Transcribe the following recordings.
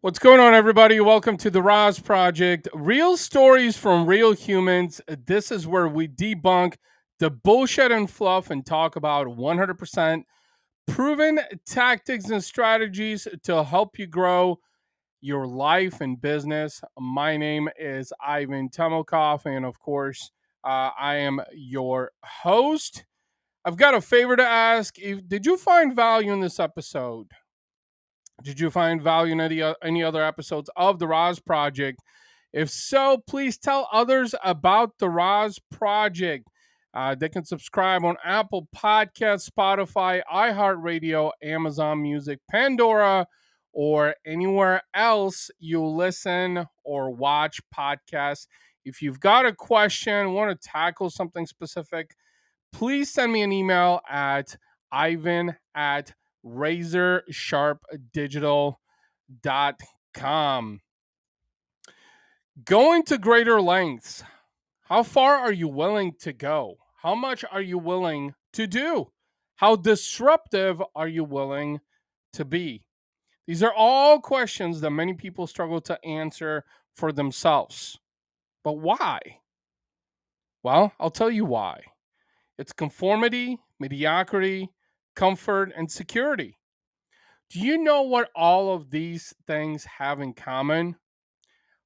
What's going on, everybody? Welcome to the RAS Project. Real stories from real humans. This is where we debunk the bullshit and fluff and talk about 100% proven tactics and strategies to help you grow your life and business. My name is Ivan Temelkov, and of course, I am your host. I've got a favor to ask. Did you find value in this episode? Did you find value in any other episodes of the RAS Project? If so, please tell others about the RAS Project. They can subscribe on Apple Podcasts, Spotify, iHeartRadio, Amazon Music, Pandora, or anywhere else you listen or watch podcasts. If you've got a question, want to tackle something specific, please send me an email at ivan at razorsharpdigital.com. Going to greater lengths. How far are you willing to go? How much are you willing to do? How disruptive are you willing to be? These are all questions that many people struggle to answer for themselves. But why? Well, I'll tell you why. It's conformity, mediocrity, comfort, and security. Do you know what all of these things have in common?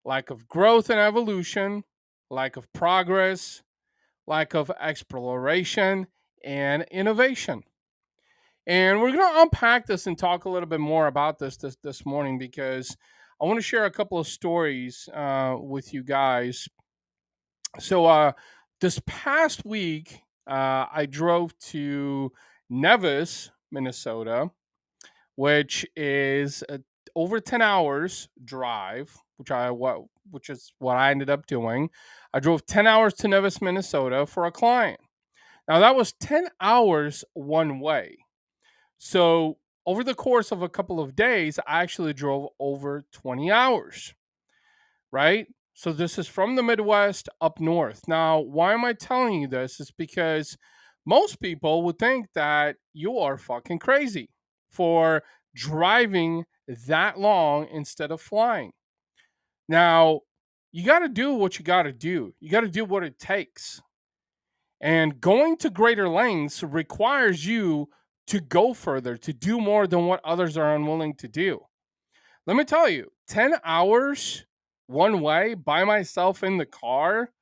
Lack of growth and evolution, lack of progress, lack of exploration, and innovation. And we're going to unpack this and talk a little bit more about this morning because I want to share a couple of stories with you guys. So, this past week, I drove to Nevis, Minnesota, which is over 10 hours drive, which is what I ended up doing. I drove 10 hours to Nevis, Minnesota for a client. Now that was 10 hours one way. So over the course of a couple of days, I actually drove over 20 hours, right? So this is from the Midwest up north. Now, why am I telling you this? It's because most people would think that you are fucking crazy for driving that long instead of flying. Now, you got to do what you got to do. You got to do what it takes. And going to greater lengths requires you to go further, to do more than what others are unwilling to do. Let me tell you, 10 hours one way by myself in the car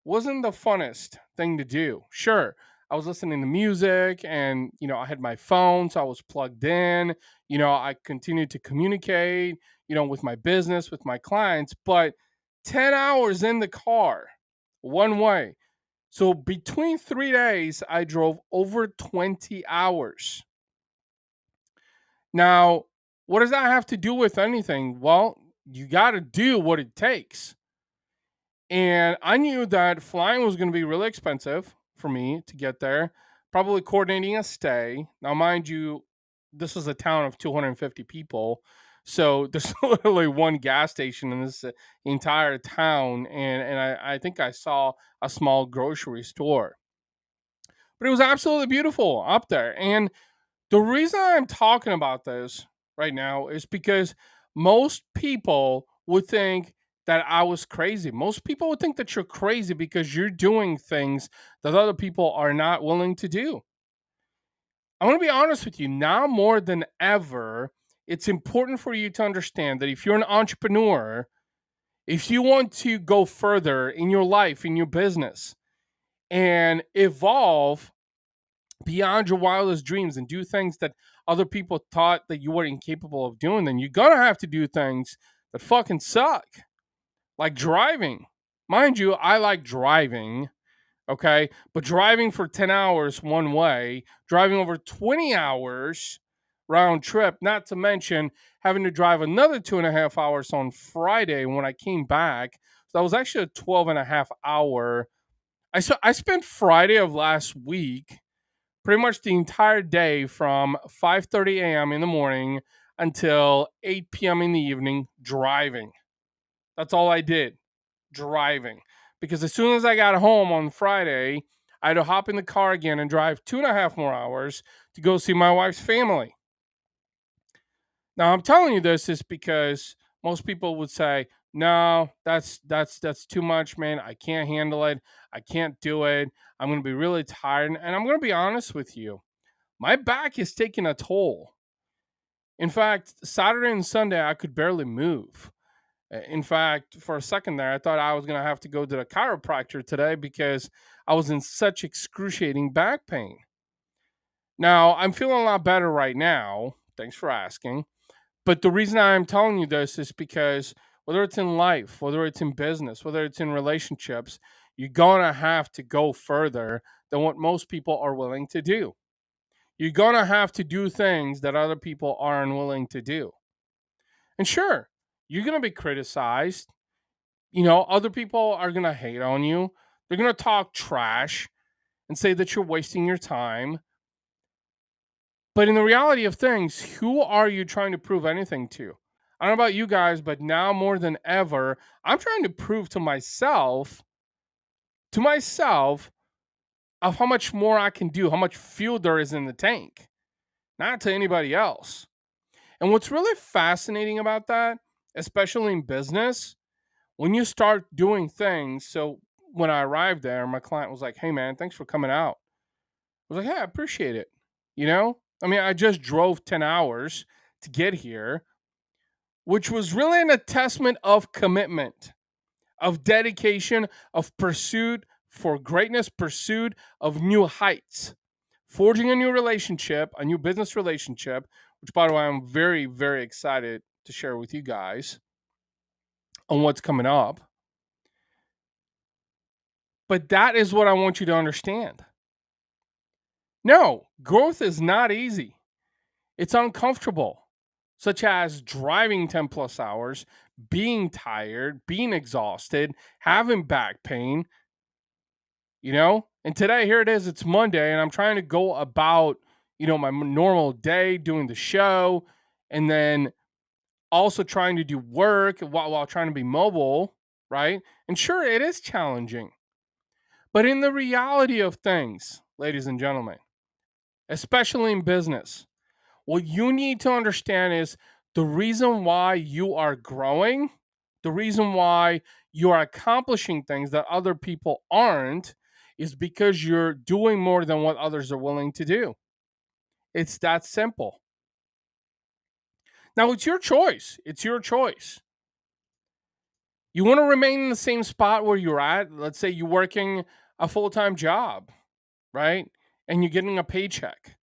wasn't the funnest thing to do. Sure, I was listening to music and, I had my phone, so I was plugged in. I continued to communicate, with my business, with my clients, but 10 hours in the car one way. So between 3 days, I drove over 20 hours. Now, what does that have to do with anything? Well, you got to do what it takes. And I knew that flying was going to be really expensive for me to get there, probably coordinating a stay. Now, mind you, this is a town of 250 people. So there's literally one gas station in this entire town. And I think I saw a small grocery store. But it was absolutely beautiful up there. And the reason I'm talking about this right now is because most people would think that I was crazy. Most people would think that you're crazy because you're doing things that other people are not willing to do. I'm going to be honest with you, now more than ever, it's important for you to understand that if you're an entrepreneur, if you want to go further in your life, in your business, and evolve beyond your wildest dreams and do things that other people thought that you were incapable of doing, then you're gonna have to do things that fucking suck. Like driving. Mind you, I like driving, okay? But driving for 10 hours one way, driving over 20 hours round trip, not to mention having to drive another 2.5 hours on Friday when I came back. So that was actually a 12 and a half hour. I spent Friday of last week pretty much the entire day from 5:30 a.m. in the morning until 8 p.m. in the evening driving. That's all I did, driving. Because as soon as I got home on Friday, I had to hop in the car again and drive 2.5 more hours to go see my wife's family. Now, I'm telling you this is because most people would say, "No, that's too much, man. I can't handle it. I can't do it. I'm going to be really tired." And I'm going to be honest with you. My back is taking a toll. In fact, Saturday and Sunday I could barely move. In fact, for a second there, I thought I was going to have to go to the chiropractor today because I was in such excruciating back pain. Now, I'm feeling a lot better right now. Thanks for asking. But the reason I'm telling you this is because whether it's in life, whether it's in business, whether it's in relationships, you're going to have to go further than what most people are willing to do. You're going to have to do things that other people are unwilling to do. And sure, you're going to be criticized. Other people are going to hate on you. They're going to talk trash and say that you're wasting your time. But in the reality of things, who are you trying to prove anything to? I don't know about you guys, but now more than ever, I'm trying to prove to myself of how much more I can do, how much fuel there is in the tank, not to anybody else. And what's really fascinating about that, especially in business, when you start doing things. So when I arrived there, my client was like, "Hey man, thanks for coming out." I was like, "Hey, I appreciate it." I mean, I just drove 10 hours to get here, which was really an attestament of commitment, of dedication, of pursuit for greatness, pursuit of new heights, forging a new relationship, a new business relationship, which, by the way, I'm very, very excited to share with you guys on what's coming up. But that is what I want you to understand. No, growth is not easy. It's uncomfortable, such as driving 10 plus hours, being tired, being exhausted, having back pain. And today, here it is, it's Monday, and I'm trying to go about, my normal day doing the show, and then also trying to do work while trying to be mobile, right? And sure, it is challenging. But in the reality of things, ladies and gentlemen, especially in business, what you need to understand is the reason why you are growing, the reason why you are accomplishing things that other people aren't, is because you're doing more than what others are willing to do. It's that simple. Now, it's your choice. It's your choice. You want to remain in the same spot where you're at. Let's say you're working a full time job, right? And you're getting a paycheck.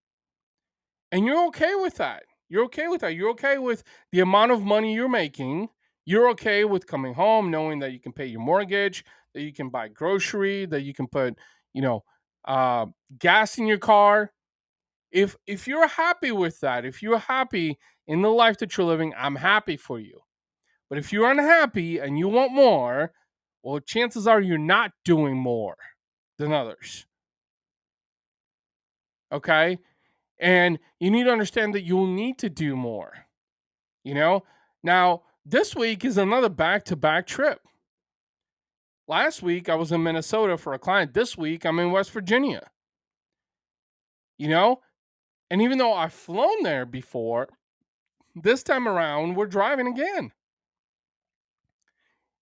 And you're okay with that. You're okay with that. You're okay with the amount of money you're making. You're okay with coming home knowing that you can pay your mortgage, that you can buy grocery, that you can put, you know, uh, gas in your car. If you're happy with that, if you're happy in the life that you're living, I'm happy for you. But if you're unhappy and you want more, well, chances are you're not doing more than others. Okay? And you need to understand that you'll need to do more. You know, now this week is another back to back trip. Last week I was in Minnesota for a client. This week I'm in West Virginia. You know, and even though I've flown there before, this time around we're driving again.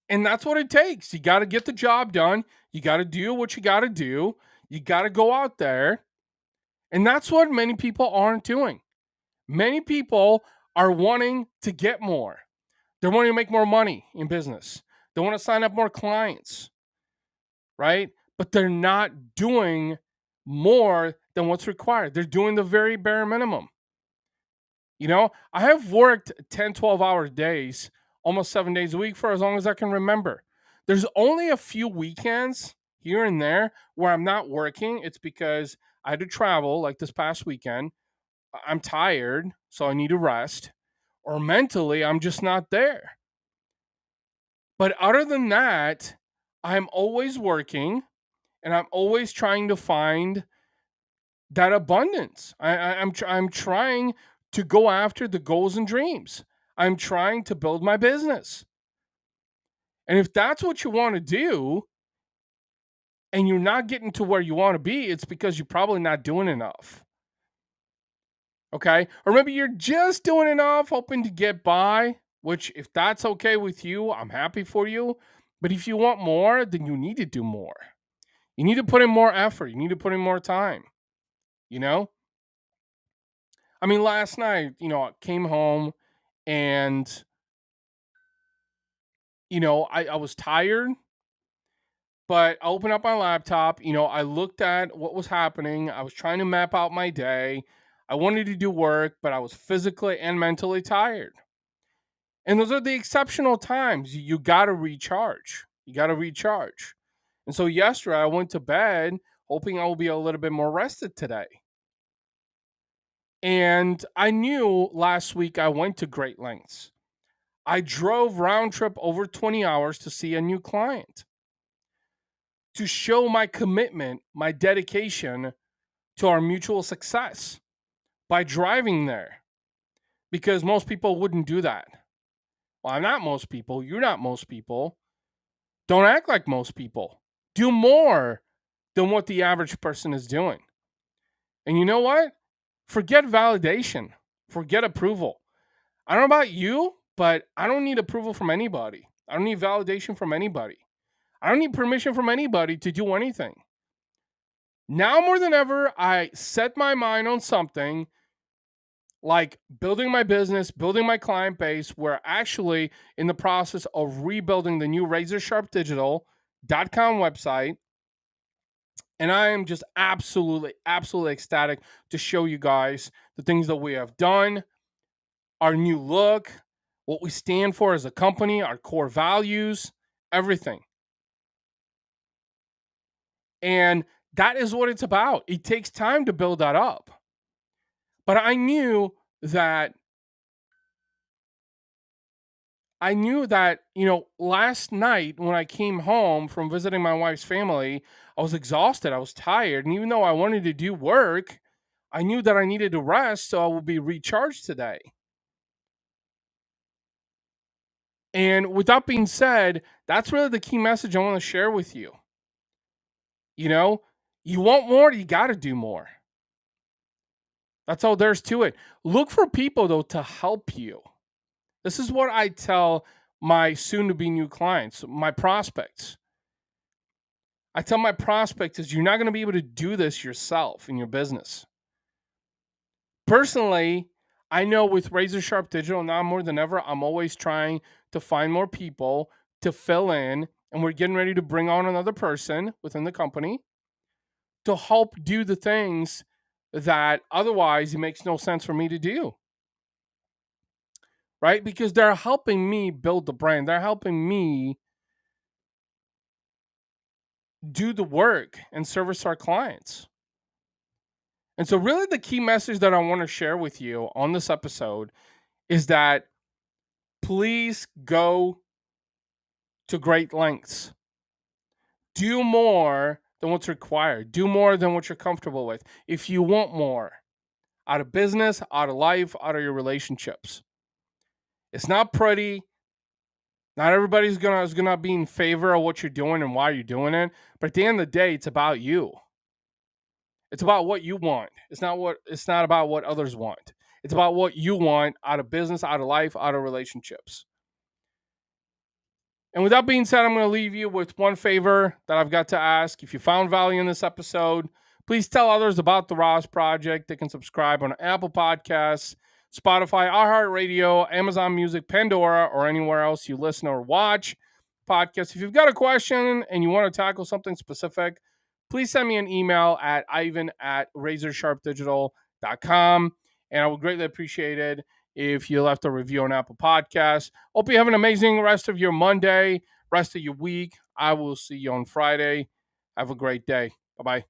And that's what it takes. You got to get the job done. You got to do what you got to do. You got to go out there. And that's what many people aren't doing. Many people are wanting to get more. They're wanting to make more money in business. They want to sign up more clients, right? But they're not doing more than what's required. They're doing the very bare minimum. I have worked 10, 12-hour days, almost 7 days a week for as long as I can remember. There's only a few weekends here and there where I'm not working. It's because I had to travel, like this past weekend. I'm tired, so I need to rest. Or mentally, I'm just not there. But other than that, I'm always working and I'm always trying to find that abundance. I'm trying to go after the goals and dreams. I'm trying to build my business. And if that's what you want to do and you're not getting to where you want to be, it's because you're probably not doing enough. Okay. Or maybe you're just doing enough, hoping to get by, which, if that's okay with you, I'm happy for you. But if you want more, then you need to do more. You need to put in more effort. You need to put in more time. You know? I mean, last night, I came home and, I was tired, but I opened up my laptop. I looked at what was happening. I was trying to map out my day. I wanted to do work, but I was physically and mentally tired. And those are the exceptional times. You got to recharge. You got to recharge. And so yesterday I went to bed hoping I will be a little bit more rested today. And I knew last week I went to great lengths. I drove round trip over 20 hours to see a new client, to show my commitment, my dedication to our mutual success by driving there, because most people wouldn't do that. Well, I'm not most people. You're not most people. Don't act like most people. Do more than what the average person is doing. And you know what? Forget validation. Forget approval. I don't know about you, but I don't need approval from anybody. I don't need validation from anybody. I don't need permission from anybody to do anything. Now more than ever, I set my mind on something like building my business, building my client base. We're actually in the process of rebuilding the new RazorSharpDigital.com website. And I am just absolutely, absolutely ecstatic to show you guys the things that we have done, our new look, what we stand for as a company, our core values, everything. And that is what it's about. It takes time to build that up. But that I knew that, last night when I came home from visiting my wife's family, I was exhausted. I was tired. And even though I wanted to do work, I knew that I needed to rest so I would be recharged today. And with that being said, that's really the key message I want to share with you. You want more, you got to do more. That's all there's to it. Look for people, though, to help you. This is what I tell my soon to be new clients, my prospects. I tell my prospects is you're not going to be able to do this yourself in your business. Personally, I know with Razor Sharp Digital, now more than ever, I'm always trying to find more people to fill in, and we're getting ready to bring on another person within the company to help do the things that otherwise it makes no sense for me to do. Right? Because they're helping me build the brand. They're helping me do the work and service our clients. And so, really, the key message that I want to share with you on this episode is that please go to great lengths. Do more than what's required. Do more than what you're comfortable with. If you want more out of business, out of life, out of your relationships, it's not pretty. Not everybody's gonna be in favor of what you're doing and why you're doing it. But at the end of the day, it's about you. It's about what you want. It's not about what others want. It's about what you want out of business, out of life, out of relationships. And with that being said, I'm going to leave you with one favor that I've got to ask. If you found value in this episode, please tell others about the RAS Project. They can subscribe on Apple Podcasts, Spotify, iHeartRadio, Amazon Music, Pandora, or anywhere else you listen or watch podcasts. If you've got a question and you want to tackle something specific, please send me an email at ivan@razorsharpdigital.com. And I would greatly appreciate it if you left a review on Apple Podcasts. Hope you have an amazing rest of your Monday, rest of your week. I will see you on Friday. Have a great day. Bye-bye.